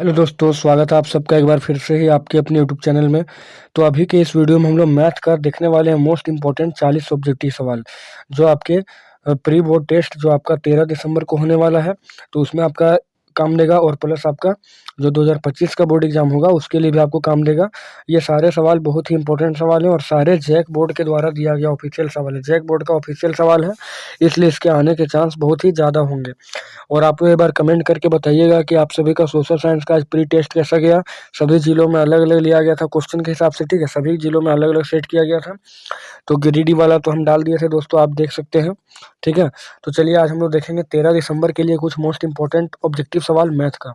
Hello दोस्तों, स्वागत है आप सबका एक बार फिर से ही आपके अपने यूट्यूब चैनल में। तो अभी के इस वीडियो में हम लोग मैथ का देखने वाले हैं मोस्ट इम्पोर्टेंट 40 ऑब्जेक्टिव सवाल, जो आपके प्री बोर्ड टेस्ट जो आपका 13 दिसंबर को होने वाला है, तो उसमें आपका काम देगा। और प्लस आपका जो 2025 का बोर्ड एग्जाम होगा उसके लिए भी आपको काम देगा। ये सारे सवाल बहुत ही इंपॉर्टेंट सवाल हैं और सारे जैक बोर्ड के द्वारा दिया गया ऑफिशियल सवाल है। जैक बोर्ड का ऑफिशियल सवाल है, इसलिए इसके आने के चांस बहुत ही ज़्यादा होंगे। और आप एक बार कमेंट करके बताइएगा कि आप सभी का सोशल साइंस का आज प्री टेस्ट कैसा गया। सभी जिलों में अलग अलग लिया गया था क्वेश्चन के हिसाब से, ठीक है। सभी जिलों में अलग अलग सेट किया गया था। तो गिरिडीह वाला तो हम डाल दिए थे दोस्तों, आप देख सकते हैं, ठीक है। तो चलिए आज हम लोग देखेंगे 13 दिसंबर के लिए कुछ मोस्ट इंपॉर्टेंट ऑब्जेक्टिव सवाल मैथ का।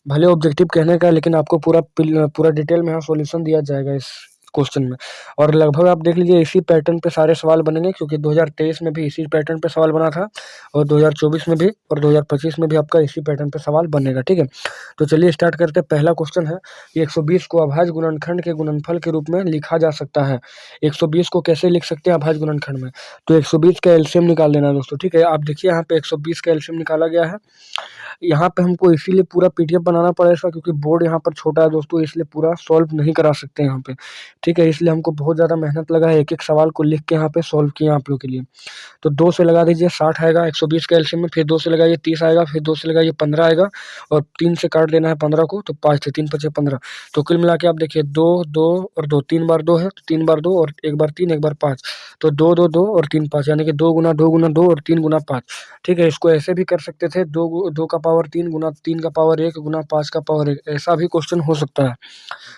भले ऑब्जेक्टिव कहने का है, लेकिन आपको पूरा पूरा डिटेल में यहाँ सॉल्यूशन दिया जाएगा इस क्वेश्चन में। और लगभग आप देख लीजिए इसी पैटर्न पे सारे सवाल बनेंगे, क्योंकि 2023 में भी इसी पैटर्न पे सवाल बना था और 2024 में भी और 2025 में भी आपका इसी पैटर्न पे सवाल बनेगा, ठीक है। तो चलिए स्टार्ट करते हैं। पहला क्वेश्चन है कि 120 को अभाज्य गुणनखंड के गुणनफल के रूप में लिखा जा सकता है। 120 को कैसे लिख सकते हैं अभाज्य गुणनखंड में? तो 120 का एलसीएम निकाल लेना है दोस्तों, ठीक है। आप देखिए यहाँ पे 120 का एलसीएम निकाला गया है। यहाँ पे हमको इसीलिए पूरा पीडीएफ बनाना पड़ेगा, क्योंकि बोर्ड यहाँ पर छोटा है दोस्तों, इसलिए पूरा सॉल्व नहीं करा सकते यहाँ पे, ठीक है। इसलिए हमको बहुत ज़्यादा मेहनत लगा है, एक एक सवाल को लिख के यहाँ पे सॉल्व किया आप लोग के लिए। तो 2 से लगा दीजिए 60 आएगा 120 का एलसीएम में, फिर 2 से लगाइए 30 आएगा, फिर 2 से लगाइए 15 आएगा, और 3 से काट देना है 15 को, तो 5 थे, 3 5 15। तो कुल मिला के आप देखिए 2 2 और 2, 3 बार 2 है, तो 3 बार 2 और 1 बार 3 1 बार 5, तो 2 2 2 और 3 5, यानी कि 2 गुना 2 गुना 2 और 3 गुना 5, ठीक है। इसको ऐसे भी कर सकते थे, 2 का पावर 3 गुना 3 का पावर 1 गुना 5 का पावर 1, ऐसा भी क्वेश्चन हो सकता है।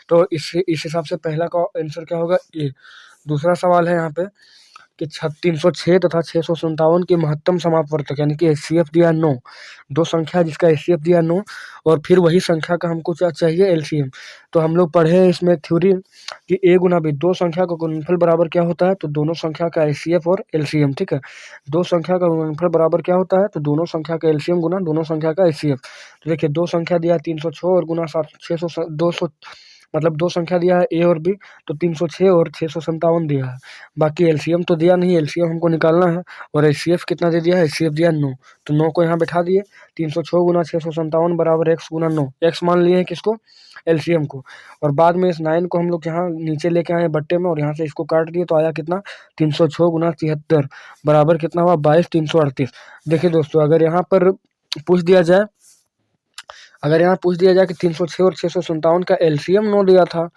तो इस हिसाब से पहला का आंसर क्या होगा, ए। दूसरा सवाल है यहाँ पे कि 306 तथा 657 की महत्तम समापवर्तक यानी कि एचसीएफ दिया 9, दो संख्या जिसका एचसीएफ दिया 9, और फिर वही संख्या का हमको क्या चाहिए, एलसीएम। तो हम लोग पढ़े हैं इसमें थ्योरी कि ए गुना बी, दो संख्या का गुणनफल बराबर क्या होता है, तो दोनों संख्या का एचसीएफ और एलसीएम, ठीक है। दो संख्या का गुणनफल बराबर क्या होता है, तो दोनों संख्या का एलसीएम गुना दोनों संख्या का एचसीएफ। तो देखिए दो संख्या दिया 306 और गुना 600 200, मतलब दो संख्या दिया है ए और बी, तो 306 और 657 दिया है। बाकी एलसीएम तो दिया नहीं, एलसीएम हमको निकालना है। और एचसीएफ कितना दे दिया है, एचसीएफ दिया 9, तो 9 को यहाँ बैठा दिए। 306 गुना 657 बराबर एक्स गुना 9, एक्स मान लिए हैं किसको, एलसीएम को। और बाद में इस 9 को हम लोग यहाँ नीचे लेके आए बट्टे में, और यहाँ से इसको काट दिए, तो आया कितना, 306 गुना 73 बराबर कितना हुआ, 22,338। देखिए दोस्तों, अगर यहाँ पूछ दिया जाए कि 306 और 657 का एलसीएम 9 दिया था,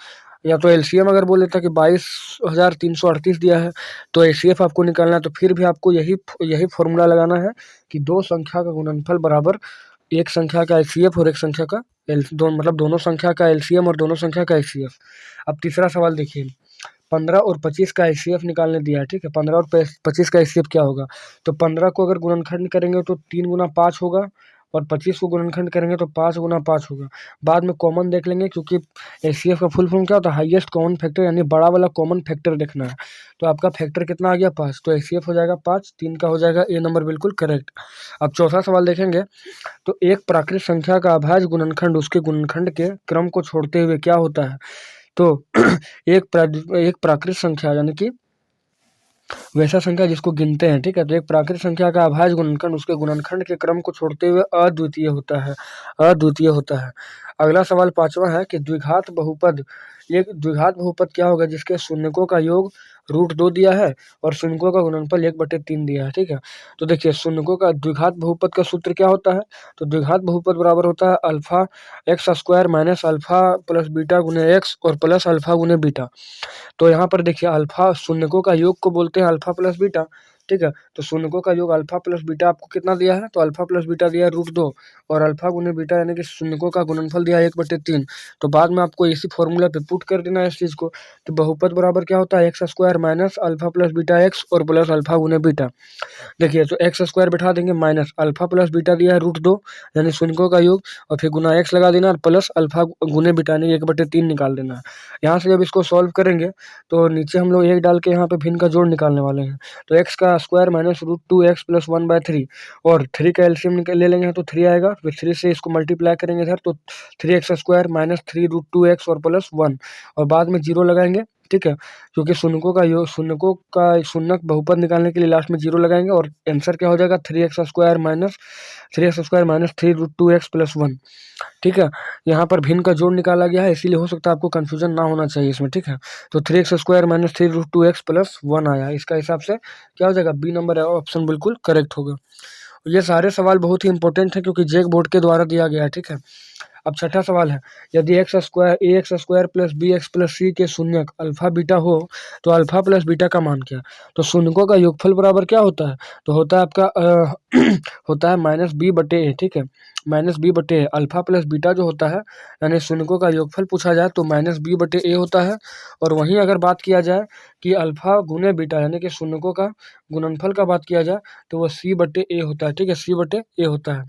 या तो एलसीएम अगर बोल देता कि 22,338 दिया है, तो एचसीएफ आपको निकालना है, तो फिर भी आपको यही फॉर्मूला लगाना है कि दो संख्या का गुणनफल बराबर एक संख्या का एचसीएफ और एक संख्या का मतलब दोनों संख्या का एलसीएम और दोनों संख्या का एचसीएफ। अब तीसरा सवाल देखिए, 15 और 25 का एचसीएफ निकालने दिया है, ठीक है। 15 और 25 का एचसीएफ क्या होगा, तो 15 को अगर गुणनखंड करेंगे तो 3 गुना 5 होगा, और 25 को गुणनखंड करेंगे तो 5 गुना 5 होगा। बाद में कॉमन देख लेंगे, क्योंकि एचसीएफ का फुल फॉर्म क्या होता है, हाईएस्ट कॉमन फैक्टर, यानी बड़ा वाला कॉमन फैक्टर देखना है। तो आपका फैक्टर कितना आ गया, 5, तो एचसीएफ हो जाएगा 5, 3 का हो जाएगा ए नंबर बिल्कुल करेक्ट। अब चौथा सवाल देखेंगे, तो एक प्राकृत संख्या का अभाज्य गुणनखंड उसके गुणनखंड के क्रम को छोड़ते हुए क्या होता है। तो एक प्राकृत संख्या यानी कि वैसा संख्या जिसको गिनते हैं, ठीक है। तो एक प्राकृत संख्या का अभाज्य गुणनखंड उसके गुणनखंड के क्रम को छोड़ते हुए अद्वितीय होता है, अद्वितीय होता है। अगला सवाल पांचवा है कि द्विघात बहुपद, एक द्विघात बहुपद क्या होगा जिसके शून्यकों का योग √2 दिया है और शून्यकों का गुणनफल 1/3 दिया है, ठीक है। तो देखिए शून्यकों का द्विघात बहुपद का सूत्र क्या होता है, तो द्विघात बहुपद बराबर होता है alpha x square minus alpha plus beta गुने एक्स और प्लस अल्फा गुने बीटा। तो यहाँ पर देखिए अल्फा शून्यकों का योग को बोलते हैं अल्फा प्लस बीटा, ठीक है। तो शून्यकों का योग अल्फा प्लस बीटा आपको कितना दिया है, तो अल्फा प्लस बीटा दिया है √2, और अल्फा गुने बीटा यानी कि शून्यकों का गुणनफल दिया है 1/3। तो बाद में आपको इसी फॉर्मूला पे पुट कर देना है इस चीज़ को। तो बहुपद बराबर क्या होता है, x square minus alpha plus beta x और प्लस अल्फा गुने बीटा। देखिए तो एक्स स्क्वायर बैठा देंगे माइनस अल्फा प्लस बीटा दिया है √2 यानी शून्यकों का योग, और फिर गुना एक्स लगा देना और प्लस अल्फा गुने बीटा यानी 1/3 निकाल देना है। यहाँ से जब इसको सॉल्व करेंगे तो नीचे हम लोग 1 डाल के यहाँ पे भिन्न का जोड़ निकालने वाले हैं। तो एक्स का स्क्वायर माइनस √2x प्लस 1/3, और 3 का एलसीएम ले लेंगे तो 3 आएगा, फिर 3 से इसको मल्टीप्लाई करेंगे इधर, तो 3x स्क्वायर माइनस 3 √2x और प्लस 1, और बाद में 0 लगाएंगे ठीक है, क्योंकि शून्यकों का शून्यक बहुपद निकालने के लिए लास्ट में 0 लगाएंगे और आंसर क्या हो जाएगा 3x² माइनस 3√2x+1। ठीक है, यहाँ पर भिन्न का जोड़ निकाला गया है, इसीलिए हो सकता है आपको कंफ्यूजन ना होना चाहिए इसमें। ठीक है, तो 3x² माइनस 3√2x+1 आया, इसका हिसाब से क्या हो जाएगा, बी नंबर ऑप्शन बिल्कुल करेक्ट होगा। ये सारे सवाल बहुत ही इंपॉर्टेंट है क्योंकि जेक बोर्ड के द्वारा दिया गया है। ठीक है, अब छठा सवाल है, यदि ax² plus bx plus c के शून्यक अल्फा बीटा हो तो अल्फा प्लस बीटा का मान क्या। तो शून्यकों का योगफल बराबर क्या होता है, तो होता है आपका होता है -b/a। ठीक है, -b/a। अल्फा प्लस बीटा जो होता है यानी शून्यकों का योगफल पूछा जाए तो -b/a होता है। और वहीं अगर बात किया जाए कि अल्फा गुने बीटा यानी कि शून्यकों का गुणनफल का बात किया जाए तो वह c/a होता है। ठीक है, c/a होता है।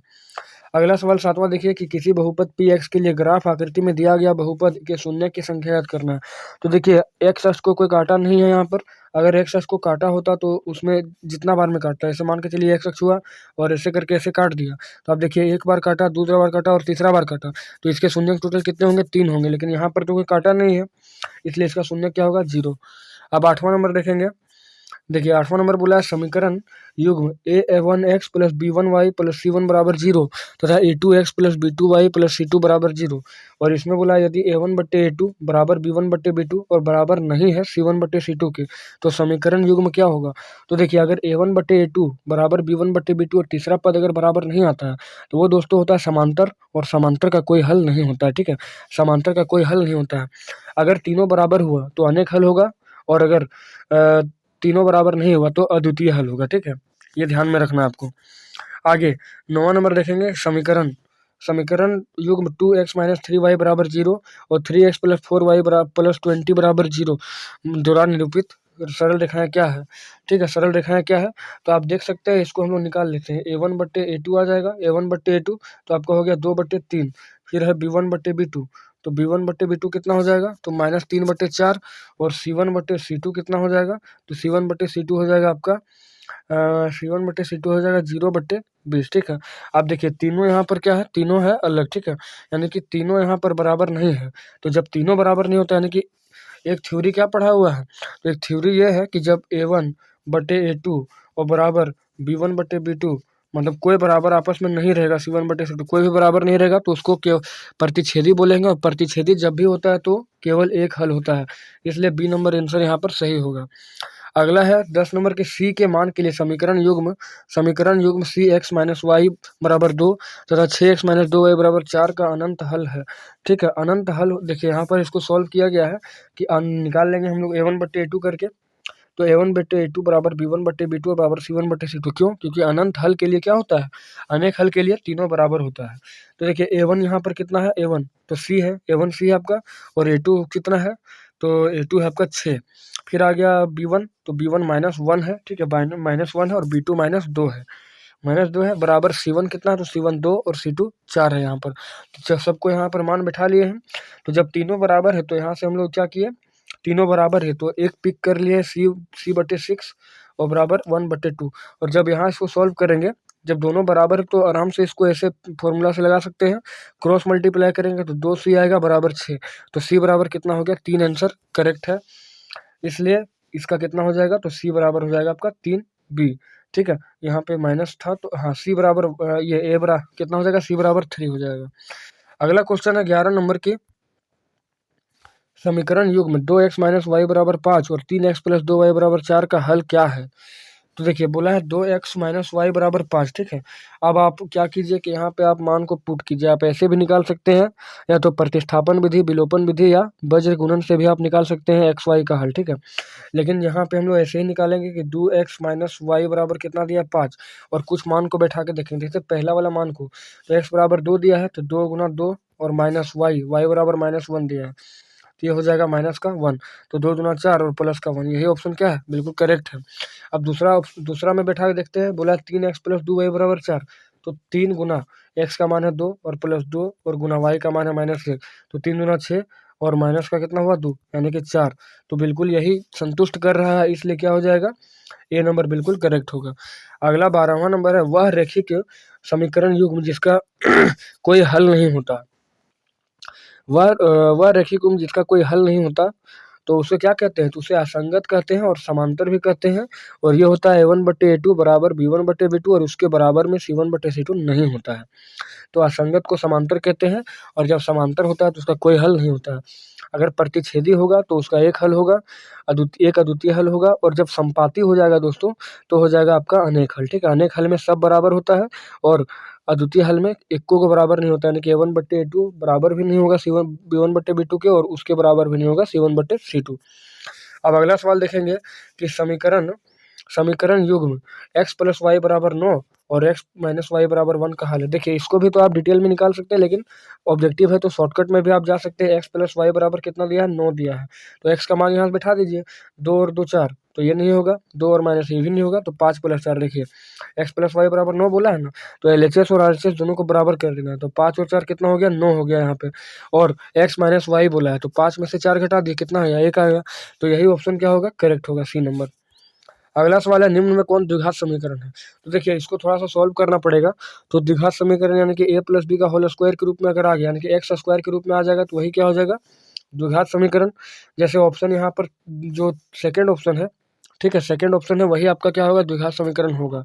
अगला सवाल सातवां देखिए कि किसी बहुपद px के लिए ग्राफ आकृति में दिया गया बहुपद के शून्य की संख्या याद करना है। तो देखिए x अक्ष को कोई काटा नहीं है यहाँ पर, अगर x अक्ष को काटा होता तो उसमें जितना बार में काटता है, ऐसे मान के चलिए x अक्ष हुआ और ऐसे करके ऐसे काट दिया, तो आप देखिए एक बार काटा, दूसरा बार काटा और तीसरा बार काटा, तो इसके शून्य टोटल कितने होंगे, 3 होंगे। लेकिन यहाँ पर तो कोई काटा नहीं है, इसलिए इसका शून्य क्या होगा, 0। अब 8वां नंबर देखेंगे। देखिए 8वां नंबर बोला है समीकरण युग्म a1x plus b1y plus c1 बराबर 0 तथा a2x plus b2y plus c2 बराबर 0। और इसमें बोला है यदि a1/a2 बराबर b1/b2 और बराबर नहीं है c1/c2 के तो समीकरण युग्म क्या होगा। तो देखिए अगर a1/a2 बराबर b1/b2 और तीसरा पद अगर बराबर नहीं आता है तो वो दोस्तों होता है समांतर, और समांतर का कोई हल नहीं होता है। ठीक है, समांतर का कोई हल नहीं होता है। अगर तीनों बराबर हुआ तो अनेक हल होगा, और अगर तीनों बराबर नहीं हुआ तो अद्वितीय हल होगा। ठीक है, ये ध्यान में रखना आपको। आगे 9वां नंबर देखेंगे, समीकरण युग्म 2x माइनस 3y बराबर 0 और 3x प्लस 4y प्लस 20 बराबर 0 द्वारा निरूपित सरल रेखाएं क्या है। ठीक है, सरल रेखाएं क्या है, तो आप देख सकते हैं इसको हम लोग निकाल लेते हैं। a1/a2 आ जाएगा, a1/a2 तो आपका हो गया 2/3, फिर है b1/b2 तो b1/b2 कितना हो जाएगा, तो -3/4 और c1/c2 कितना हो जाएगा, तो c1/c2 हो जाएगा आपका c1/c2 हो जाएगा 0/20। ठीक है, आप देखिए तीनों यहाँ पर क्या है, तीनों है अलग। ठीक है, यानी कि तीनों यहाँ पर बराबर नहीं है। तो जब तीनों बराबर नहीं होता यानी कि एक थ्योरी क्या पढ़ा हुआ है, तो एक थ्योरी ये है कि जब a1/a2 और बराबर b1/b2 मतलब कोई बराबर आपस में नहीं रहेगा, c1/c2 कोई भी बराबर नहीं रहेगा तो उसको प्रतिच्छेदी बोलेंगे, और प्रतिच्छेदी जब भी होता है तो केवल एक हल होता है, इसलिए बी नंबर आंसर यहाँ पर सही होगा। अगला है 10 नंबर के c के मान के लिए समीकरण युग्म cx माइनस वाई बराबर 2 तथा 6x माइनस 2y बराबर 4 का अनंत हल है। ठीक है, अनंत हल देखिए यहाँ पर इसको सॉल्व किया गया है कि निकाल लेंगे हम लोग a1/a2 करके, तो a1/a2 बराबर b1/b2 बराबर c1/c2। क्यों, क्योंकि अनंत हल के लिए क्या होता है, अनेक हल के लिए तीनों बराबर होता है। तो देखिए a1 यहाँ पर कितना है, a1 तो c है, a1 c है आपका, और a2 कितना है, तो a2 है आपका 6। फिर आ गया b1 तो b1 -1 है। ठीक है, -1 है और b2 -2 है, -2 है बराबर c1 कितना है, तो c1 2 और c2 4 है यहाँ पर। तो सबको यहाँ पर मान बैठा लिए हैं। तो जब तीनों बराबर है तो यहाँ से हम लोग क्या किए, तीनों बराबर है तो एक पिक कर लिए c/6 और बराबर 1/2। और जब यहाँ इसको सॉल्व करेंगे, जब दोनों बराबर है तो आराम से इसको ऐसे फॉर्मूला से लगा सकते हैं, क्रॉस मल्टीप्लाई करेंगे तो 2c आएगा बराबर 6, तो c बराबर कितना हो गया, 3 आंसर करेक्ट है, इसलिए इसका कितना हो जाएगा, तो c बराबर हो जाएगा आपका 3b। ठीक है, यहाँ पे माइनस था तो हाँ c बराबर ये a बराबर कितना हो जाएगा, c बराबर 3 हो जाएगा। अगला क्वेश्चन है 11 नंबर की, समीकरण युग्म 2x माइनस वाई बराबर 5 और 3x प्लस 2y बराबर 4 का हल क्या है। तो देखिए बोला है 2x माइनस वाई बराबर 5। ठीक है, अब आप क्या कीजिए कि यहाँ पे आप मान को पुट कीजिए, आप ऐसे भी निकाल सकते हैं या तो प्रतिस्थापन विधि, विलोपन विधि या वज्र गुणन से भी आप निकाल सकते हैं एक्स वाई का हल। ठीक है, लेकिन यहाँ पे हम लोग ऐसे ही निकालेंगे कि 2x माइनस वाई बराबर कितना दिया, 5, और कुछ मान को बैठा के देखेंगे। जैसे पहला वाला मान को तो x बराबर 2 दिया है तो 2 गुना 2 और माइनस वाई बराबर -1 दिया है, तो ये हो जाएगा -1, तो 2 दूना 4 और प्लस का 1, यही ऑप्शन क्या है, बिल्कुल करेक्ट है। अब दूसरा में बैठा के देखते हैं, बोला 3x प्लस 2y बराबर 4, तो 3 गुना x का मान है 2 और प्लस 2 और गुना y का मान है -1, तो 3 दूना 6 और माइनस का कितना हुआ 2 यानी कि 4, तो बिल्कुल यही संतुष्ट कर रहा है, इसलिए क्या हो जाएगा, ए नंबर बिल्कुल करेक्ट होगा। अगला 12वां नंबर है, वह रैखिक समीकरण युग्म जिसका कोई हल नहीं होता, वह रैखिक युग्म जिसका कोई हल नहीं होता। तो उसे क्या कहते हैं, तो उसे असंगत कहते हैं और समांतर भी कहते हैं। और ये होता है A1/A2 बराबर B1/B2 और उसके बराबर में C1/C2 नहीं होता है। तो असंगत को समांतर कहते हैं और जब समांतर होता है तो उसका कोई हल नहीं होता है। अगर प्रतिच्छेदी होगा तो उसका एक हल होगा, एक अद्वितीय हल होगा, और जब संपाती हो जाएगा दोस्तों तो हो जाएगा आपका अनेक हल। ठीक है, अनेक हल में सब बराबर होता है और अद्वितीय हल में इक्को को बराबर नहीं होता है, यानी कि A1/A2 बराबर भी नहीं होगा B1/B2 के और उसके बराबर भी नहीं होगा C1/C2। अब अगला सवाल देखेंगे कि समीकरण युग्म x प्लस वाई बराबर 9 और x माइनस वाई बराबर 1 का हल है। देखिए इसको भी तो आप डिटेल में निकाल सकते हैं, लेकिन ऑब्जेक्टिव है तो शॉर्टकट में भी आप जा सकते हैं। x प्लस वाई बराबर कितना दिया है, 9 दिया है, तो x का मान यहाँ बैठा दीजिए, 2 और 2 4, तो ये नहीं होगा, 2 और माइनस ये भी नहीं होगा, तो 5 प्लस 4 देखिए x प्लस वाई बराबर 9 बोला है ना, तो LHS और RHS दोनों को बराबर कर देना है, तो 5 और 4 कितना हो गया, 9 हो गया यहाँ पे। और x माइनस वाई बोला है तो 5 में से 4 घटा दिए, कितना है, 1 आएगा, तो यही ऑप्शन क्या होगा, करेक्ट होगा, सी नंबर। अगला सवाल है निम्न में कौन द्विघात समीकरण है। तो देखिए इसको थोड़ा सा सॉल्व करना पड़ेगा। तो द्विघात समीकरण यानी कि a प्लस बी का होल स्क्वायर के रूप में अगर आ गया, यानी कि एक्स स्क्वायर के रूप में आ जाएगा, तो वही क्या हो जाएगा, द्विघात समीकरण। जैसे ऑप्शन यहाँ पर जो सेकेंड ऑप्शन है, ठीक है, सेकेंड ऑप्शन है, वही आपका क्या होगा, द्विघात समीकरण होगा।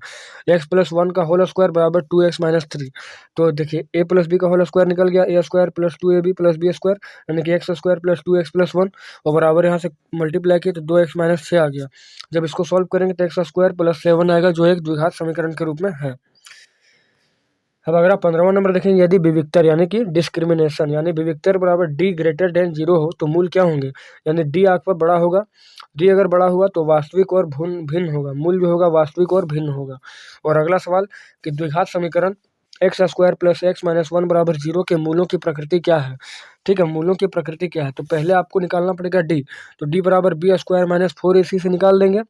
x प्लस 1 का होल स्क्वायर बराबर 2x माइनस 3। तो देखिए a प्लस बी का होल स्क्वायर निकल गया, a square plus 2ab plus B square, यानी कि x square plus 2x plus 1, और बराबर यहाँ से मल्टीप्लाई किए तो 2x माइनस 6 आ गया। जब इसको सॉल्व करेंगे तो x स्क्वायर प्लस 7 आएगा, जो एक द्विघात समीकरण के रूप में है। अब अगर आप 15वां नंबर देखेंगे, यदि विविक्तर यानी कि डिस्क्रिमिनेशन यानी विविक्तर बराबर d ग्रेटर देन 0 हो तो मूल क्या होंगे, यानी d आपका बड़ा होगा, d अगर बड़ा हुआ तो वास्तविक और भिन्न होगा, मूल जो होगा वास्तविक और भिन्न होगा। और अगला सवाल कि द्विघात समीकरण x square plus x minus 1 बराबर 0 के मूलों की प्रकृति क्या है। ठीक है, मूलों की प्रकृति क्या है, तो पहले आपको निकालना पड़ेगा d, तो d बराबर बी स्क्वायर माइनस 4ac से निकाल देंगे।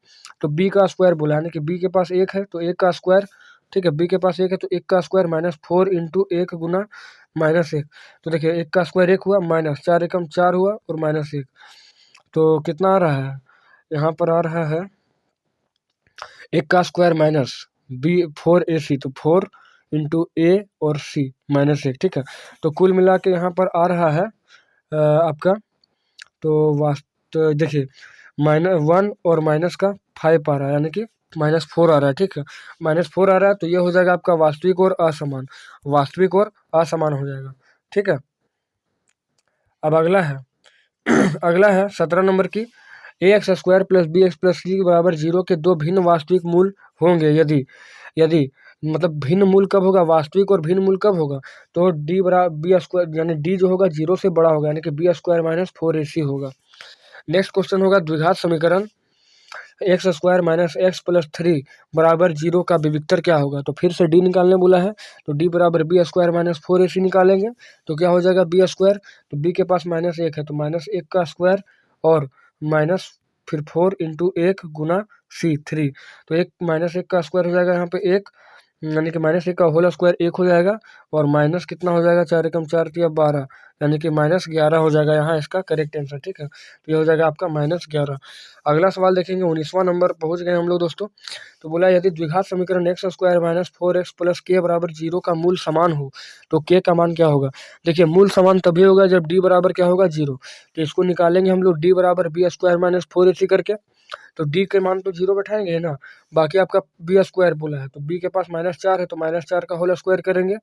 तो b का स्क्वायर बोला, यानी कि b के पास 1 है तो 1 का स्क्वायर, ठीक है, b के पास 1 है तो 1 का स्क्वायर माइनस 4 इंटू 1 गुना माइनस 1। तो देखिए 1 का स्क्वायर 1 हुआ, माइनस 4 एकम 4 हुआ और माइनस 1, तो कितना आ रहा है, यहाँ पर आ रहा है 1 का स्क्वायर माइनस बी 4ac, तो 4 इंटू ए और सी माइनस 1। ठीक है, तो कुल मिला के यहाँ पर आ रहा है आपका, तो देखिए -1 और माइनस का 5 आ रहा है, यानी कि -4 आ रहा है। ठीक है, -4 आ रहा है तो ये हो जाएगा आपका वास्तविक और असमान, वास्तविक और असमान हो जाएगा। ठीक है, अब अगला है अगला है 17 नंबर की, ax square plus B X plus C बराबर 0 के दो भिन्न वास्तविक मूल होंगे यदि यदि मतलब भिन्न मूल कब होगा, वास्तविक और भिन्न मूल कब होगा, तो d बराबर बी स्क्वायर, यानी d जो होगा 0 से बड़ा होगा, यानी कि बी स्क्वायर माइनस 4ac होगा। नेक्स्ट क्वेश्चन होगा द्विघात समीकरण x square minus x plus 3 बराबर 0 का विविक्तर क्या होगा। तो फिर से d निकालने बोला है, तो d बराबर बी स्क्वायर माइनस 4ac निकालेंगे तो क्या हो जाएगा, बी स्क्वायर, तो b के पास -1 है तो -1 का स्क्वायर और माइनस फिर 4 इंटू 1 गुना c 3, तो -1 का स्क्वायर हो जाएगा यहाँ पे 1, यानी कि -1 का होल स्क्वायर 1 हो जाएगा, और माइनस कितना हो जाएगा, 4 एकम 4 तिया 12, यानी कि -11 हो जाएगा यहाँ इसका करेक्ट आंसर। ठीक है, तो ये हो जाएगा आपका -11। अगला सवाल देखेंगे, 19वां नंबर पहुंच गए हम लोग दोस्तों। तो बोला यदि द्विघात समीकरण x square minus 4x plus के बराबर 0 का मूल समान हो तो के का मान क्या होगा। देखिए मूल समान तभी होगा जब डी बराबर क्या होगा, 0। तो इसको निकालेंगे हम लोग, डी बराबर बी स्क्वायर माइनस 4ac करके, तो डी के मान तो 0 बैठाएंगे ना, बाकी आपका बी स्क्वायर बोला है तो बी के पास -4 है तो -4 का होल स्क्वायर करेंगे,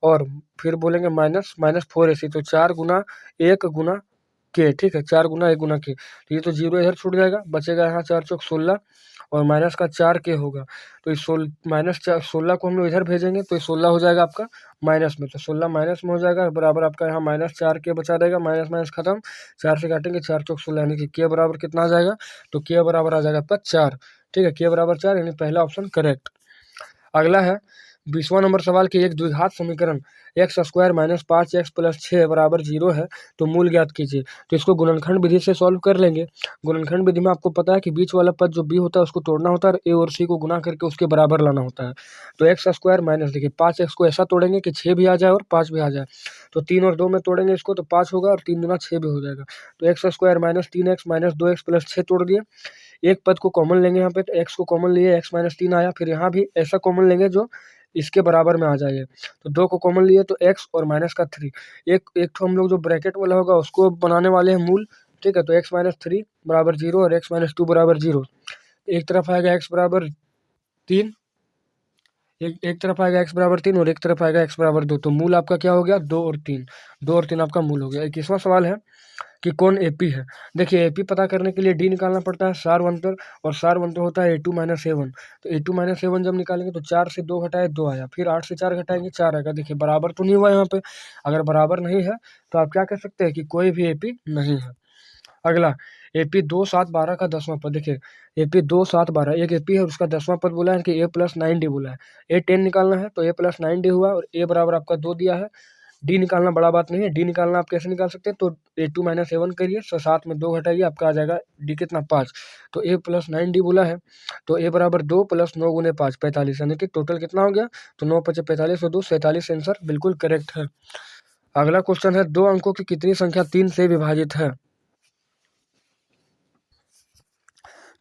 और फिर बोलेंगे माइनस माइनस 4ac, तो 4 गुना 1 गुना के। ठीक है, 4 गुना 1 गुना के, तो ये तो 0 इधर छूट जाएगा, बचेगा यहाँ 4 चौक 16 और माइनस का 4 के होगा, तो इस -16 को हम लोग इधर भेजेंगे तो ये 16 हो जाएगा आपका माइनस में, तो 16 माइनस में हो जाएगा, बराबर आपका यहाँ -4 के बचा रहेगा, माइनस माइनस खत्म, 4 से काटेंगे 4 चौक 16, यानी कि के बराबर कितना आ जाएगा, तो के बराबर आ जाएगा आपका 4। ठीक है, के बराबर 4, यानी पहला ऑप्शन करेक्ट। अगला है 20वां नंबर सवाल कि एक द्विघात समीकरण x square minus 5x plus 6 बराबर 0 है तो मूल ज्ञात कीजिए। तो इसको गुणनखंड विधि से सॉल्व कर लेंगे। गुणनखंड विधि में आपको पता है कि बीच वाला पद जो b होता है उसको तोड़ना होता है, a और c को गुना करके उसके बराबर लाना होता है। तो एक्स स्क्वायर माइनस, देखिए 5x को ऐसा तोड़ेंगे कि 6 भी आ जाए और 5 भी आ जाए, तो 3 और 2 में तोड़ेंगे इसको तो 5 होगा और 3 दूना 6 भी हो जाएगा। तो x square minus 3x minus 2x plus 6 तोड़ दिए, एक पद को कॉमन लेंगे यहाँ पे, तो x को कॉमन लिए, x माइनस 3 आया, फिर यहाँ भी ऐसा कॉमन लेंगे जो इसके बराबर में आ जाएगा, तो 2 को कॉमन लिए तो x और माइनस का 3, एक तो हम लोग जो ब्रैकेट वाला होगा उसको बनाने वाले हैं मूल। ठीक है। तो x माइनस 3 बराबर 0 और x माइनस 2 बराबर 0। एक तरफ आएगा x बराबर 3, एक तरफ आएगा x बराबर 3 और एक तरफ आएगा x बराबर 2। तो मूल आपका क्या हो गया, 2 और 3, 2 और 3 आपका मूल हो गया। 21वां सवाल है कि कौन एपी है। देखिए एपी पता करने के लिए डी निकालना पड़ता है सारवंतर, और सारवंतर होता है a2 माइनस a1। तो a2 माइनस a1 जब निकालेंगे तो 4 से 2 घटाए 2 आया, फिर 8 से 4 घटाएंगे 4 आएगा। देखिए बराबर तो नहीं हुआ यहाँ पे, अगर बराबर नहीं है तो आप क्या कह सकते हैं कि कोई भी एपी नहीं है। अगला एपी 2 7 12 का 10वां पद। देखिए एपी 2 7 12 एक एपी है, उसका 10वां पद बोला है कि a प्लस 9d बोला है। a 10 निकालना है तो a प्लस 9d हुआ, और a बराबर आपका 2 दिया है। डी निकालना बड़ा बात नहीं है, डी निकालना आप कैसे निकाल सकते हैं, तो a2 माइनस a1 करिए, 7 में 2 घटाइए, आपका आ जाएगा डी कितना 5। तो a प्लस 9d बोला है, तो a बराबर 2 प्लस 9 गुने 5 45, यानी कि टोटल कितना हो गया, तो 9 5 45 और 2 47। आंसर बिल्कुल करेक्ट है। अगला क्वेश्चन है, 2 अंकों की कितनी संख्या 3 से विभाजित है।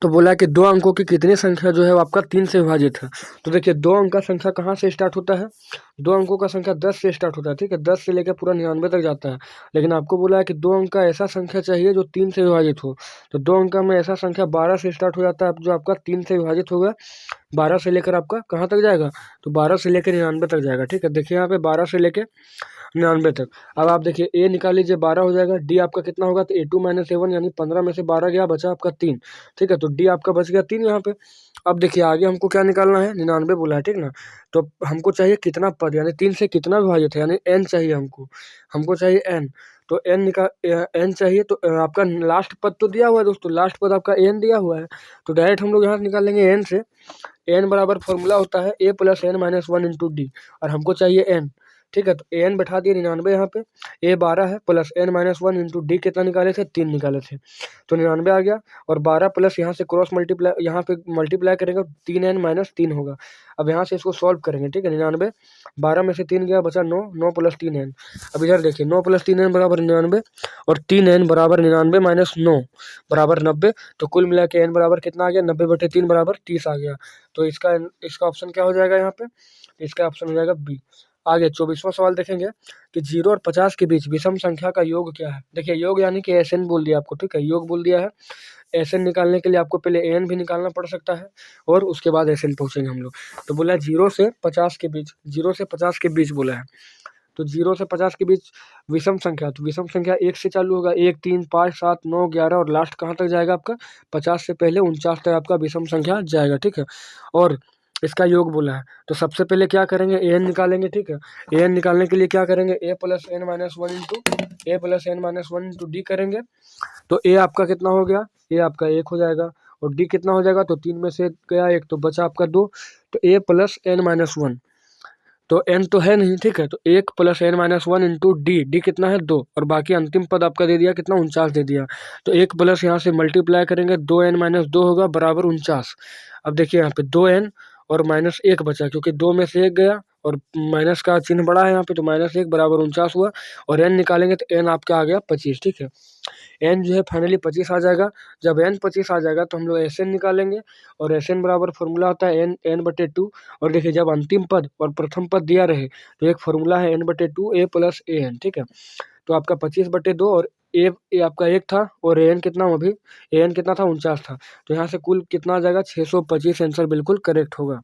तो बोला कि 2 अंकों की कितनी संख्या जो है वो आपका 3 से विभाजित है। तो देखिए 2 अंक का संख्या कहाँ से स्टार्ट होता है, 2 अंकों का संख्या 10 से स्टार्ट होता है, ठीक है, 10 से लेकर पूरा 99 तक जाता है। लेकिन आपको बोला है कि 2 अंक का ऐसा संख्या चाहिए जो 3 से विभाजित हो। तो 2 अंक में ऐसा संख्या 12 से स्टार्ट हो जाता है, जो आपका 3 से विभाजित होगा। 12 से लेकर आपका कहाँ तक जाएगा, तो 12 से लेकर 99 तक जाएगा, ठीक है। देखिए यहाँ पे 12 से लेकर 99 तक। अब आप देखिए ए निकाल लीजिए, 12 हो जाएगा, डी आपका कितना होगा, तो a2 माइनस a1, यानी 15 में से 12 गया, बचा आपका 3, ठीक है। तो डी आपका बच गया 3 यहाँ पे। अब देखिए आगे हमको क्या निकालना है, 99 बोला है, ठीक ना। तो हमको चाहिए कितना पद, यानी 3 से कितना विभाजित है, यानी n चाहिए हमको, हमको चाहिए n। तो n चाहिए, तो आपका लास्ट पद तो दिया हुआ है दोस्तों, लास्ट पद आपका n दिया हुआ है। तो डायरेक्ट हम लोग यहाँ से निकाल लेंगे n से। n बराबर फॉर्मूला होता है a plus n minus 1 into D, और हमको चाहिए n, ठीक है। तो एन बैठा दिए 99 यहाँ पे, ए 12 है, plus n minus 1 into D कितना निकाले थे, 3 निकाले थे, तो 99 आ गया। और 12 प्लस यहाँ से क्रॉस मल्टीप्लाई, यहाँ पे मल्टीप्लाई करेंगे 3n माइनस 3 होगा। अब यहाँ से इसको सॉल्व करेंगे, ठीक है। 99, 12 में से 3 गया, बचा 9, 9 प्लस 3n। अब इधर देखिए 9 प्लस 3n बराबर 99, और 3n बराबर 99 माइनस 9 बराबर 90। तो कुल मिला के n बराबर कितना आ गया, 90/3 बराबर 30 आ गया। तो इसका ऑप्शन क्या हो जाएगा यहाँ पे, इसका ऑप्शन हो जाएगा बी। आगे 24वां सवाल देखेंगे कि 0 और 50 के बीच विषम संख्या का योग क्या है। देखिए योग यानी कि एसएन बोल दिया आपको, ठीक है, योग बोल दिया है। एसएन निकालने के लिए आपको पहले एन भी निकालना पड़ सकता है, और उसके बाद एसएन पहुंचेंगे हम लोग। तो बोला है 0 से 50 के बीच, 0 से 50 के बीच बोला है। तो 0 से 50 के बीच विषम संख्या, तो विषम संख्या 1 से चालू होगा, 1 3 5 7 9 11, और लास्ट कहाँ तक जाएगा आपका, 50 से पहले 49 तक आपका विषम संख्या जाएगा, ठीक है। और इसका योग बोला है, तो सबसे पहले क्या करेंगे, एन निकालेंगे, ठीक है। एन निकालने के लिए क्या करेंगे, A plus N minus 1 into D करेंगे। तो ए आपका कितना हो गया, ए आपका 1 हो जाएगा, और डी कितना हो जाएगा, तो 3 में से गया 1, तो बचा आपका 2। तो ए प्लस एन माइनस 1, तो n तो है नहीं, ठीक है। तो 1 plus n minus 1 into D, D कितना है 2, और बाकी अंतिम पद आपका दे दिया कितना, 49 दे दिया। तो 1 प्लस यहाँ से मल्टीप्लाई करेंगे, 2n माइनस 2 होगा बराबर 49। अब देखिए यहाँ पे 2n और माइनस 1 बचा, क्योंकि 2 में से 1 गया, और माइनस का चिन्ह बड़ा है यहाँ पे, तो माइनस 1 बराबर 49 हुआ। और n निकालेंगे तो n आपका आ गया 25, ठीक है। n जो है फाइनली 25 आ जाएगा। जब n 25 आ जाएगा तो हम लोग एस एन निकालेंगे, और एस एन बराबर फॉर्मूला होता है n/2। और देखिए जब अंतिम पद और प्रथम पद दिया रहे तो एक फॉर्मूला है n/2 a plus A N, ठीक है। तो आपका 25/2, और ए आपका 1 था, और ए एन कितना, अभी ए एन कितना था, 49 था। तो यहाँ से कुल कितना आ जाएगा, 625। आंसर बिल्कुल करेक्ट होगा।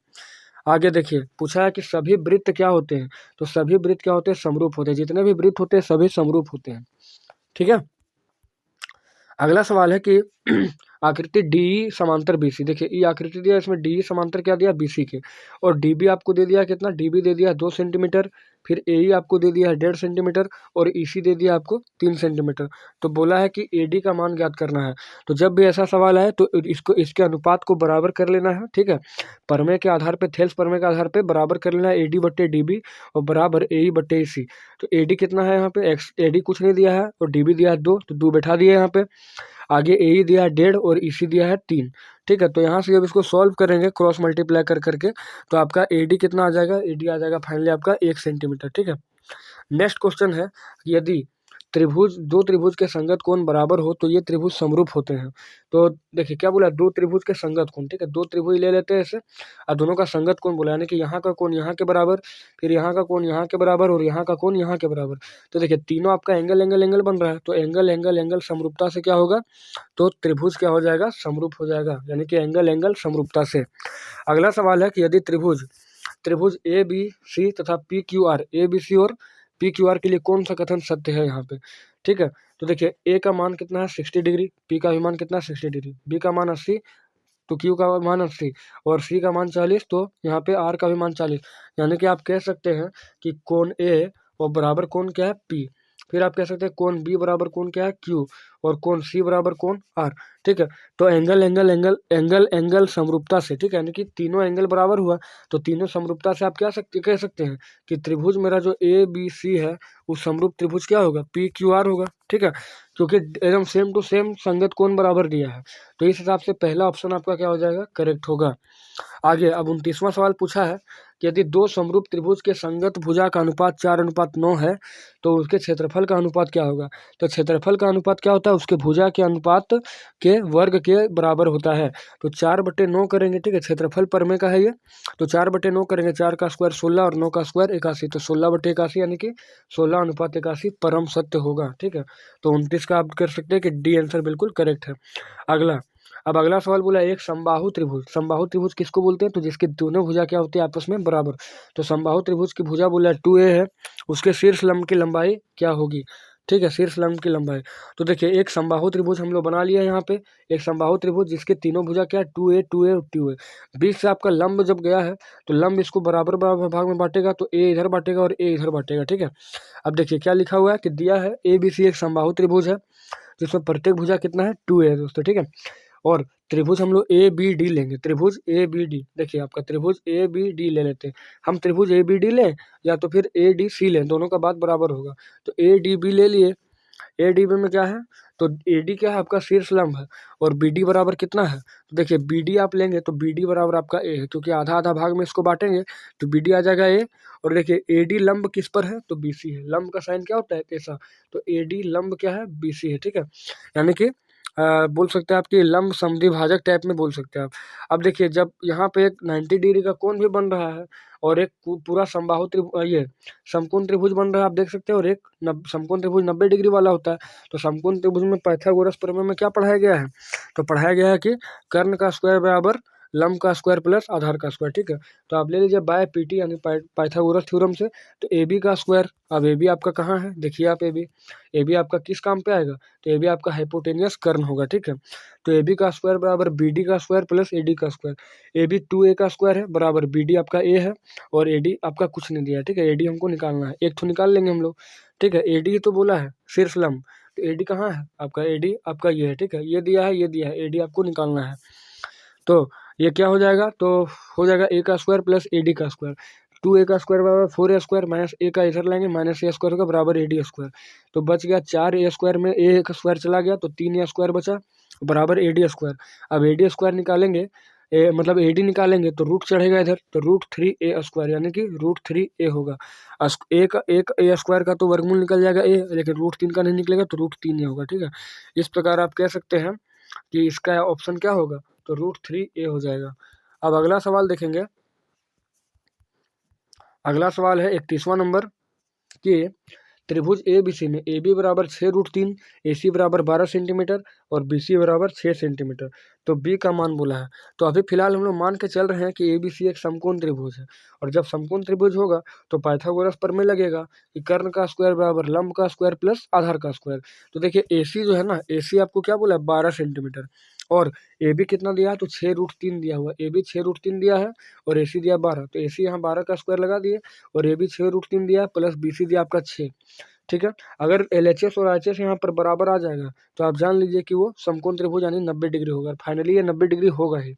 आगे देखिए पूछा है कि सभी वृत्त क्या होते हैं। तो सभी वृत्त क्या होते हैं, समरूप होते हैं। जितने भी वृत्त होते हैं सभी समरूप होते हैं, ठीक है। अगला सवाल है कि आकृति डी समांतर बीसी। देखिए ई आकृति दिया, इसमें डी समांतर क्या दिया, बीसी के, और डीबी आपको दे दिया कितना, डीबी दे दिया 2 सेंटीमीटर, फिर एई आपको दे दिया 1.5 सेंटीमीटर, और ईसी दे दिया आपको 3 सेंटीमीटर। तो बोला है कि एडी का मान ज्ञात करना है। तो जब भी ऐसा सवाल आए तो इसके अनुपात को बराबर कर लेना है, ठीक है। प्रमेय के आधार पर, थेल्स प्रमेय के आधार पर बराबर कर लेना है, एडी बट्टे डीबी और बराबर एई बट्टे ईसी। तो एडी कितना है यहाँ पे, एडी कुछ नहीं दिया है, और डीबी दिया है 2, तो 2 बैठा दिया है यहाँ पे। आगे ए दिया है 1.5 और ईसी दिया है 3, ठीक है। तो यहाँ से जब इसको सॉल्व करेंगे क्रॉस मल्टीप्लाई कर करके, तो आपका एडी कितना आ जाएगा, एडी आ जाएगा फाइनली आपका 1 सेंटीमीटर, ठीक है। नेक्स्ट क्वेश्चन है, यदि दो त्रिभुज के संगत कोण बराबर हो तो ये त्रिभुज समरूप होते हैं। तो देखिए क्या बोला, दो त्रिभुज के संगत कोण, ठीक है, दो त्रिभुज ले लेते हैं ऐसे और दोनों का संगत कोण बोला, यानी कि यहाँ का कोण यहाँ के बराबर, फिर यहाँ का कोण यहाँ के बराबर और यहाँ का कोण यहाँ के बराबर। तो देखिए तीनों आपका एंगल एंगल एंगल बन रहा है, तो एंगल एंगल एंगल समरूपता से क्या होगा, तो त्रिभुज क्या हो जाएगा, समरूप हो जाएगा, यानी कि एंगल एंगल समरूपता से। अगला सवाल है कि यदि त्रिभुज त्रिभुज ए बी सी तथा P Q R, A B C और पी क्यू आर के लिए कौन सा कथन सत्य है यहाँ पे, ठीक है। तो देखिए ए का मान कितना है 60 डिग्री, पी का भी मान कितना है 60 डिग्री, बी का मान 80, तो क्यू का मान 80 और सी का मान 40, तो यहाँ पे आर का भी मान 40, यानी कि आप कह सकते हैं कि कोण ए और बराबर कोण क्या है पी, फिर आप कह सकते हैं कोण बी बराबर कोण क्या है क्यू और कोण सी बराबर कोण आर, ठीक है। तो angle angle angle angle angle समरूपता से, ठीक है, यानी कि तीनों एंगल बराबर हुआ तो तीनों समरूपता से आप क्या कह सकते हैं कि त्रिभुज मेरा जो ए बी सी है उस समरूप त्रिभुज क्या होगा, पी क्यू आर होगा, ठीक है, क्योंकि एकदम सेम टू सेम संगत कोण बराबर दिया है। तो इस हिसाब से पहला ऑप्शन आपका क्या हो जाएगा, करेक्ट होगा। आगे अब 29वां सवाल पूछा है कि यदि दो समरूप त्रिभुज के संगत भुजा का अनुपात 4:9 है तो उसके क्षेत्रफल का अनुपात क्या होगा। तो क्षेत्रफल का अनुपात क्या होता है, उसके भुजा के अनुपात के वर्ग के बराबर होता है। तो 4/9 करेंगे, ठीक है, क्षेत्रफल परमे का है ये, तो 4/9 करेंगे, 4 का स्क्वायर 16 और 9 का स्क्वायर 81, तो 16/81 यानी कि 16:81 परम सत्य होगा, ठीक है। तो 29 का आप कर सकते हैं कि डी आंसर बिल्कुल करेक्ट है। अब अगला सवाल बोला एक समबाहु त्रिभुज, समबाहु त्रिभुज किसको बोलते हैं, तो जिसकी दोनों भुजा क्या होती है आपस में बराबर। तो समबाहु त्रिभुज की भुजा बोला 2a है, उसके शीर्ष लंब की लंबाई क्या होगी, ठीक है, शीर्ष लंब की लंबाई। तो देखिए एक समबाहु त्रिभुज हम लोग बना लिया यहाँ पे, एक समबाहु त्रिभुज जिसके तीनों भुजा क्या है 2a 2a और 2a, बीच से आपका लंब जब गया है तो लंब इसको बराबर बराबर भाग में बांटेगा, तो a इधर बांटेगा और a इधर बांटेगा, ठीक है। अब देखिए क्या लिखा हुआ है कि दिया है ए बी सी एक समबाहु त्रिभुज है जिसमें प्रत्येक भुजा कितना है 2a है दोस्तों, ठीक है। और त्रिभुज हम लोग ए बी डी लेंगे, त्रिभुज ए बी डी, देखिए आपका त्रिभुज ए बी डी ले लेते हैं हम, त्रिभुज ए बी डी लें या तो फिर ए डी सी लें, दोनों का बात बराबर होगा। तो ए डी बी ले लिए, ए डी बी में क्या है, तो ए डी क्या है आपका शीर्ष लंब है और बी डी बराबर कितना है, तो देखिए बी डी आप लेंगे तो बी डी बराबर आपका ए है, क्योंकि आधा आधा भाग में इसको बांटेंगे तो बी डी आ जाएगा ए। और देखिए ए डी लंब किस पर है, तो बी सी है, लंब का साइन क्या होता है ऐसा, तो ए डी लंब क्या है बी सी है, ठीक है, यानी कि बोल सकते हैं आपकी लंब समद्वि भाजक टाइप में बोल सकते हैं आप। अब देखिए जब यहाँ पे एक 90 डिग्री का कोण भी बन रहा है और एक पूरा समबाहु ये समकोण त्रिभुज बन रहा है आप देख सकते हैं, और एक समकोण त्रिभुज 90 डिग्री वाला होता है। तो समकोण त्रिभुज में पाइथागोरस प्रमेय में क्या पढ़ाया गया है, तो पढ़ाया गया है कि कर्ण का स्क्वायर बराबर लंब का स्क्वायर प्लस आधार का स्क्वायर, ठीक है। तो आप ले लीजिए बाय पीटी यानी पाइथागोरस थ्योरम से, तो ए बी का स्क्वायर, अब ए बी आपका कहाँ है, देखिए आप ए बी आपका किस काम पे आएगा, तो ए बी आपका हाइपोटेनियस कर्ण होगा, ठीक है। तो ए बी का स्क्वायर बराबर बी डी का स्क्वायर प्लस ए डी का स्क्वायर, ए बी 2a का स्क्वायर है बराबर बी डी आपका ए है और ए डी आपका कुछ नहीं दिया है, ठीक है। ए डी हमको निकालना है, एक तो निकाल लेंगे हम लोग, ठीक है। ए डी तो बोला है शीर्ष लंब, तो ए डी कहाँ है आपका, ए डी आपका ये है, ठीक है, ये दिया है ये दिया है, ए डी आपको निकालना है। तो ये क्या हो जाएगा, तो हो जाएगा ए का स्क्वायर प्लस ए डी का स्क्वायर, 2a का स्क्वायर बराबर 4a स्क्वायर माइनस ए का इधर लाएंगे माइनस ए स्क्वायर होगा बराबर ए डी स्क्वायर। तो बच गया 4a स्क्वायर में ए का स्क्वायर चला गया तो 3a स्क्वायर बचा बराबर ए डी स्क्वायर। अब ए डी स्क्वायर निकालेंगे मतलब ए डी निकालेंगे तो रूट चढ़ेगा इधर, तो √3a स्क्वायर यानी कि √3a होगा। एक ए स्क्वायर का तो वर्गमूल निकल जाएगा ए, लेकिन √3 का नहीं निकलेगा तो √3a होगा, ठीक है। इस प्रकार आप कह सकते हैं कि इसका ऑप्शन क्या होगा, तो √3a हो जाएगा। अब अगला सवाल देखेंगे, अगला सवाल है 31वां नंबर कि त्रिभुज ए बी सी में ए बी बराबर 6√3, ए सी बराबर 12 सेंटीमीटर और बी सी बराबर 6 सेंटीमीटर, तो बी का मान बोला है। तो अभी फिलहाल हम लोग मान के चल रहे हैं कि ए बी सी एक समकोण त्रिभुज है, और जब समकोण त्रिभुज होगा तो पाइथागोरस प्रमेय लगेगा कि कर्ण का स्क्वायर बराबर लंब का स्क्वायर प्लस आधार का स्क्वायर। तो देखिए ए सी जो है ना, ए सी आपको क्या बोला है 12 सेंटीमीटर, और ए बी कितना दिया है, तो 6√3 दिया हुआ, ए बी 6√3 दिया है और ए सी दिया 12, तो ए सी यहाँ 12 का स्क्वायर लगा दिए और ए बी 6√3 दिया प्लस बी सी दिया आपका 6, ठीक है। अगर एल एच एस और आर एच एस यहाँ पर बराबर आ जाएगा तो आप जान लीजिए कि वो समकोण त्रिभुज यानी 90 डिग्री होगा, फाइनली ये 90 डिग्री होगा ही।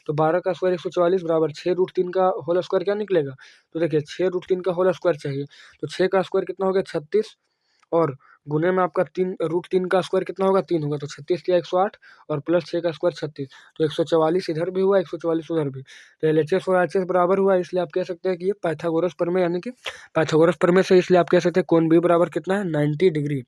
तो 12 का स्क्वायर 144 बराबर 6√3 का होल स्क्वायर क्या निकलेगा, तो देखिए 6√3 का होल स्क्वायर चाहिए, तो 6 का स्क्वायर कितना हो गया 36 और गुने में आपका 3√3 का स्क्वायर कितना होगा 3 होगा, तो 36 किया 108 और प्लस 6 का स्क्वायर 36, तो 144 इधर भी हुआ 144 उधर भी, तो एल एच एस और आर एच एस बराबर हुआ, इसलिए आप कह सकते हैं कि ये पाइथागोरस प्रमेय यानी कि पाइथागोरस प्रमेय से, इसलिए आप कह सकते हैं कोण बी बराबर कितना है 90 डिग्री।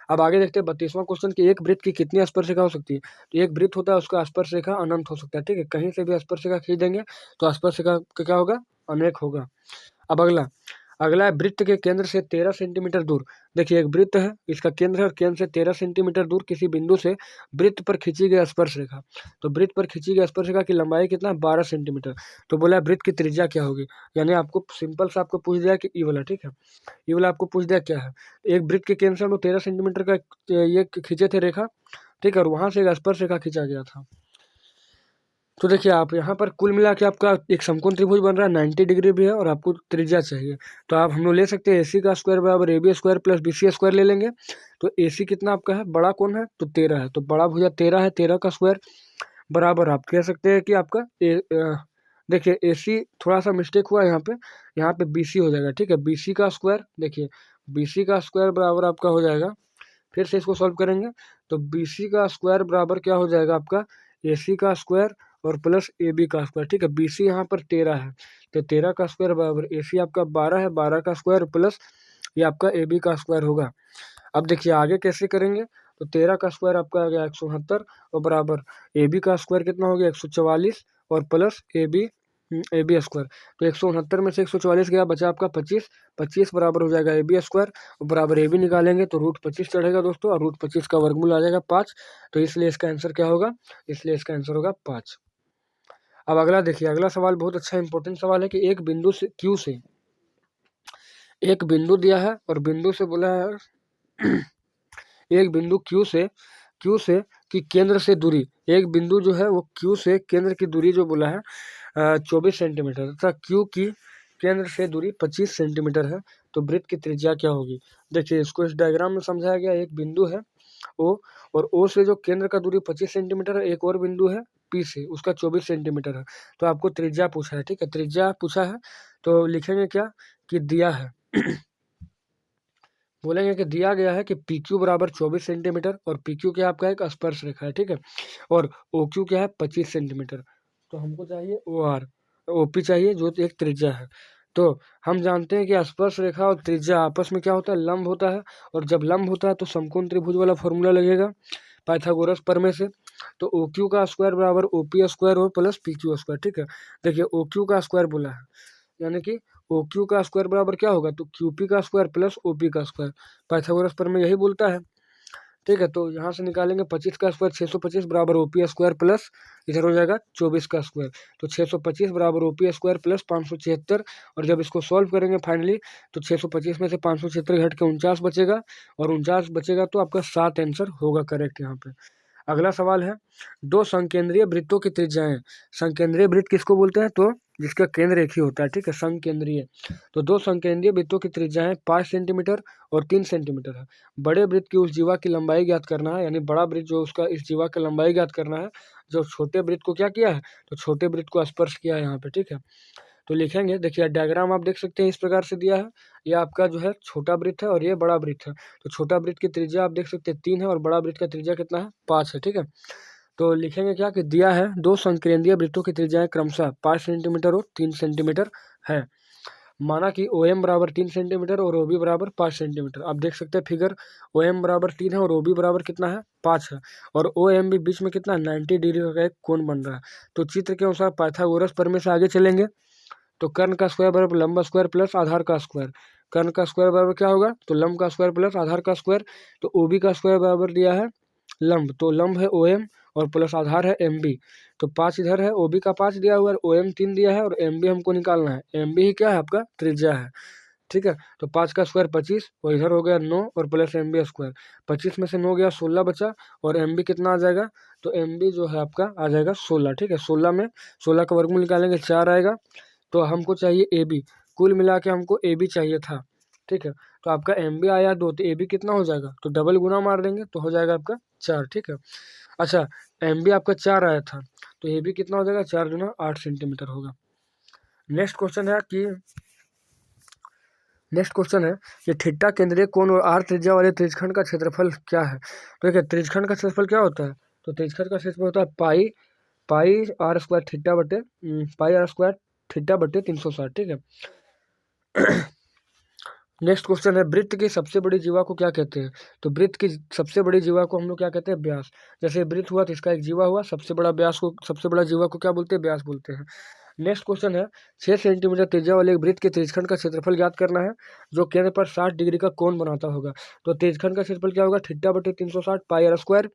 अब आगे देखते हैं 32वां क्वेश्चन कि एक वृत्त की कितनी स्पर्शिका हो सकती है। तो एक वृत्त होता है उसका स्पर्शिका अनंत हो सकता है, ठीक है, कहीं से भी स्पर्शिका खींच देंगे तो स्पर्शिका का क्या होगा, अनेक होगा। अब अगला है वृत्त के केंद्र से 13 सेंटीमीटर दूर। देखिए एक वृत्त है, इसका केंद्र है और केंद्र से 13 सेंटीमीटर दूर किसी बिंदु से वृत्त पर खींची गई स्पर्शरेखा। तो वृत्त पर खींची गई स्पर्शरेखा की लंबाई कितना है, 12 सेंटीमीटर। तो बोला वृत्त की त्रिज्या क्या होगी, यानी आपको सिंपल से आपको पूछ दिया कि ई वाला, ठीक है, ये वाला आपको पूछ दिया क्या है। एक वृत्त के केंद्र से हम लोग 13 सेंटीमीटर का ये खींचे थे रेखा, ठीक है, और वहां से एक स्पर्शरेखा खींचा गया था। तो देखिए आप यहाँ पर कुल मिला के आपका एक समकोण त्रिभुज बन रहा है, 90 डिग्री भी है और आपको त्रिज्या चाहिए। तो आप हम लोग ले सकते हैं AC का स्क्वायर बराबर AB square plus BC square ले लेंगे। तो AC कितना आपका है, बड़ा कौन है, तो 13 है, तो बड़ा भुजा 13 है, 13 का स्क्वायर बराबर आप कह सकते हैं कि आपका देखिए AC थोड़ा सा मिस्टेक हुआ यहाँ पे BC हो जाएगा, ठीक है, BC का स्क्वायर, देखिए BC का स्क्वायर बराबर आपका हो जाएगा, फिर से इसको सॉल्व करेंगे तो BC का स्क्वायर बराबर क्या हो जाएगा आपका, AC का स्क्वायर और प्लस AB का स्क्वायर, ठीक है, BC यहाँ पर 13 है, तो 13 का स्क्वायर बराबर AC आपका 12 है, 12 का स्क्वायर प्लस ये आपका AB का स्क्वायर होगा। अब देखिए आगे कैसे करेंगे, तो 13 का स्क्वायर आपका आ गया 169 और बराबर AB का स्क्वायर कितना हो गया 144 और प्लस AB स्क्वायर। तो 169 में से 144 गया, बचा आपका 25, 25 बराबर हो जाएगा AB स्क्वायर और बराबर AB निकालेंगे तो √25 चढ़ेगा दोस्तों, और √25 का वर्गमूल आ जाएगा 5। तो इसलिए इसका आंसर क्या होगा, इसलिए इसका आंसर होगा 5। अब अगला देखिए, अगला सवाल बहुत अच्छा इंपॉर्टेंट सवाल है कि एक बिंदु से Q से एक बिंदु दिया है और बिंदु से बोला है एक बिंदु Q से कि केंद्र से दूरी, एक बिंदु जो है वो Q से केंद्र की दूरी जो बोला है 24 सेंटीमीटर तथा Q की केंद्र से दूरी 25 सेंटीमीटर है। तो वृत्त की त्रिज्या क्या होगी। देखिए इसको इस डायग्राम में समझाया गया, एक बिंदु है O और O से जो केंद्र का दूरी 25 सेंटीमीटर है, एक और बिंदु है P से उसका 24 सेंटीमीटर है। तो आपको त्रिज्या पूछा है, ठीक है, त्रिज्या पूछा है तो लिखेंगे क्या कि दिया है बोलेंगे कि दिया गया है कि PQ बराबर 24 सेंटीमीटर और PQ क्या आपका एक स्पर्श रेखा है, ठीक है, और OQ क्या है 25 सेंटीमीटर। तो हमको चाहिए OR, OP चाहिए जो एक त्रिज्या है। तो हम जानते हैं कि स्पर्श रेखा और त्रिज्या आपस में क्या होता है, लंब होता है, और जब लंब होता है तो समकोण त्रिभुज वाला फॉर्मूला लगेगा पाइथागोरस प्रमेय से। तो OQ का स्क्वायर बराबर OP स्क्वायर और प्लस PQ स्क्वायर, ठीक है। देखिए OQ का स्क्वायर बोला है, यानी कि OQ का स्क्वायर बराबर क्या होगा, तो QP का स्क्वायर प्लस OP का स्क्वायर, पाइथागोरस प्रमेय यही बोलता है, ठीक है। तो यहाँ से निकालेंगे 25 का स्क्वायर 625 बराबर OP स्क्वायर प्लस इधर हो जाएगा 24 का स्क्वायर, तो 625 बराबर OP स्क्वायर प्लस 576, और जब इसको सॉल्व करेंगे फाइनली तो 625 में से 576 घट के 49 बचेगा, और 49 बचेगा तो आपका 7 आंसर होगा करेक्ट यहाँ पे। अगला सवाल है, दो संकेंद्रीय वृत्तों की त्रिज्याएं। संकेंद्रीय वृत्त किसको बोलते हैं, तो जिसका केंद्र एक ही होता है, ठीक है, संकेंद्रीय। तो दो संकेंद्रीय वृत्तों की त्रिज्याएं 5 सेंटीमीटर और 3 सेंटीमीटर है। बड़े वृत्त की उस जीवा की लंबाई ज्ञात करना है, यानी बड़ा वृत्त जो उसका इस जीवा की लंबाई ज्ञात करना है, जो छोटे वृत्त को क्या किया है, तो छोटे वृत्त को स्पर्श किया है यहाँ पे, ठीक है। तो लिखेंगे, देखिए डायग्राम आप देख सकते हैं इस प्रकार से दिया है, ये आपका जो है छोटा वृत्त है और ये बड़ा वृत्त है। तो छोटा वृत्त की त्रिज्या आप देख सकते हैं 3 है और बड़ा वृत्त का त्रिज्या कितना है, 5 है, ठीक है। तो लिखेंगे क्या कि दिया है दो संकेंद्रीय वृत्तों की त्रिज्याएं क्रमशः 5 सेंटीमीटर और 3 सेंटीमीटर है। माना कि OM बराबर 3 सेंटीमीटर और OB बराबर 5 सेंटीमीटर। आप देख सकते हैं फिगर, OM बराबर 3 है और OB बराबर कितना है, 5 है, और OM भी बीच में कितना 90 डिग्री का एक कोण बन रहा है। तो चित्र के अनुसार पाइथागोरस प्रमेय से आगे चलेंगे तो कर्ण का स्क्वायर बराबर लंब स्क्वायर प्लस आधार का स्क्वायर। कर्ण का स्क्वायर बराबर क्या होगा, तो लंब का स्क्वायर प्लस आधार का स्क्वायर। तो OB का स्क्वायर बराबर दिया है लंब, तो लंब है OM और प्लस आधार है MB। तो 5 इधर है, OB का 5 दिया हुआ है, OM 3 दिया है और MB हमको निकालना है। MB ही क्या है आपका त्रिज्या है, ठीक है। तो 5 का स्क्वायर 25 और इधर हो गया 9 और प्लस MB स्क्वायर। 25 में से 9 गया 16 बचा, और MB कितना आ जाएगा, तो MB जो है आपका आ जाएगा 16, ठीक है। 16 में 16 का वर्गमूल निकालेंगे 4 आएगा। तो हमको चाहिए AB, कुल मिला के हमको AB चाहिए था, ठीक है। तो आपका MB आया 2, तो AB कितना हो जाएगा, तो डबल गुना मार देंगे तो हो जाएगा आपका 4, ठीक है। अच्छा MB आपका 4 आया था तो AB कितना हो जाएगा, 4 गुना 8 सेंटीमीटर होगा। नेक्स्ट क्वेश्चन है कि थीटा केंद्रीय कोण और R त्रिज्या वाले त्रिज्यखंड का क्षेत्रफल क्या है। तो देखिए त्रिज्यखंड का क्षेत्रफल क्या होता है, तो त्रिज्यखंड का क्षेत्रफल होता है पाई R स्क्वायर थीटा बटे पाई R स्क्वायर थीटा बटे 360, ठीक है। नेक्स्ट क्वेश्चन है, वृत्त की सबसे बड़ी जीवा को क्या कहते हैं? तो वृत्त की सबसे बड़ी जीवा को हम लोग क्या कहते हैं? व्यास। जैसे वृत्त हुआ तो इसका एक जीवा हुआ, सबसे बड़ा जीवा को क्या बोलते हैं? व्यास बोलते हैं। नेक्स्ट क्वेश्चन है, 6 सेंटीमीटर त्रिज्या वाले एक वृत्त के त्रिज्यखंड का क्षेत्रफल ज्ञात करना है जो केंद्र पर 60 डिग्री का कोण बनाता होगा। तो त्रिज्यखंड का क्षेत्रफल क्या होगा? थीटा बटे 360 पाई आर स्क्वायर,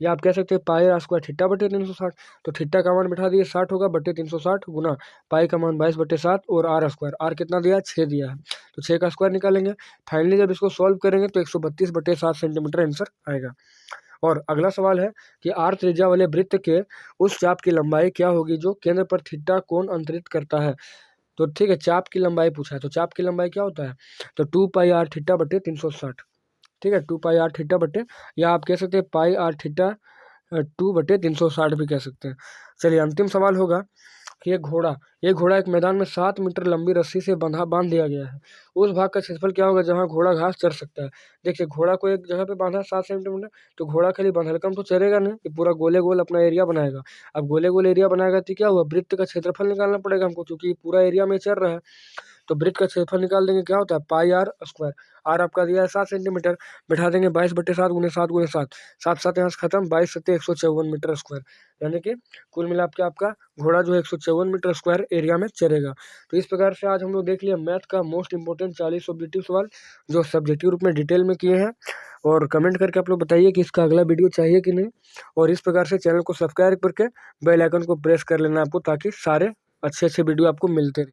या आप कह सकते हैं पाई आर स्क्वायर थीटा बटे 360। तो थीटा का मान बैठा दिए 60 होगा बटे 360 गुना पाई का मान 22 बटे 7 और आर स्क्वायर, आर कितना दिया है? 6 दिया है, तो 6 का स्क्वायर निकालेंगे। फाइनली जब इसको सॉल्व करेंगे तो 132 बटे 7 सेंटीमीटर आंसर आएगा। और अगला सवाल है कि आर त्रिज्या वाले वृत्त के उस चाप की लंबाई क्या होगी जो केंद्र पर थीटा कोण अंतरित करता है? तो ठीक है, चाप की लंबाई पूछा है, तो चाप की लंबाई क्या होता है? तो 2 पाई आर थीटा बटे 360। ठीक है, 2 पाई आर थीटा बटे, या आप कह सकते हैं पाई आर थीटा 2 बटे 360 भी कह सकते हैं। चलिए अंतिम सवाल होगा कि ये घोड़ा एक मैदान में 7 मीटर लंबी रस्सी से बांध दिया गया है। उस भाग का क्षेत्रफल क्या होगा जहाँ घोड़ा घास चर सकता है? देखिए, घोड़ा को एक जगह पे बांधा है 7 सेंटीमीटर, तो घोड़ा खाली बंधलकम तो चरेगा नहीं, ये पूरा गोले गोल अपना एरिया बनाएगा। अब गोले गोल एरिया बनाएगा तो क्या हुआ? वृत्त का क्षेत्रफल निकालना पड़ेगा हमको, क्योंकि पूरा एरिया में चर रहा है। तो वृत्त का क्षेत्रफल निकाल देंगे, क्या होता है? पाई आर स्क्वायर। आर आपका दिया है 7 सेंटीमीटर, बैठा देंगे 22 बटे 7 गुने 7 गुने 7, 7 7 यहाँ से खत्म, 22 सत्ते 154 मीटर स्क्वायर, यानी कि कुल मिला के आपका घोड़ा जो है 154 मीटर स्क्वायर एरिया में चरेगा। तो इस प्रकार से आज हम लोग देख लिया मैथ का मोस्ट इंपॉर्टेंट 40 ऑब्जेक्टिव सवाल जो सब्जेक्टिव रूप में डिटेल में किए हैं। और कमेंट करके आप लोग बताइए कि इसका अगला वीडियो चाहिए कि नहीं। और इस प्रकार से चैनल को सब्सक्राइब करके बेल आइकन को प्रेस कर लेना आपको, ताकि सारे अच्छे अच्छे वीडियो आपको मिलते रहे।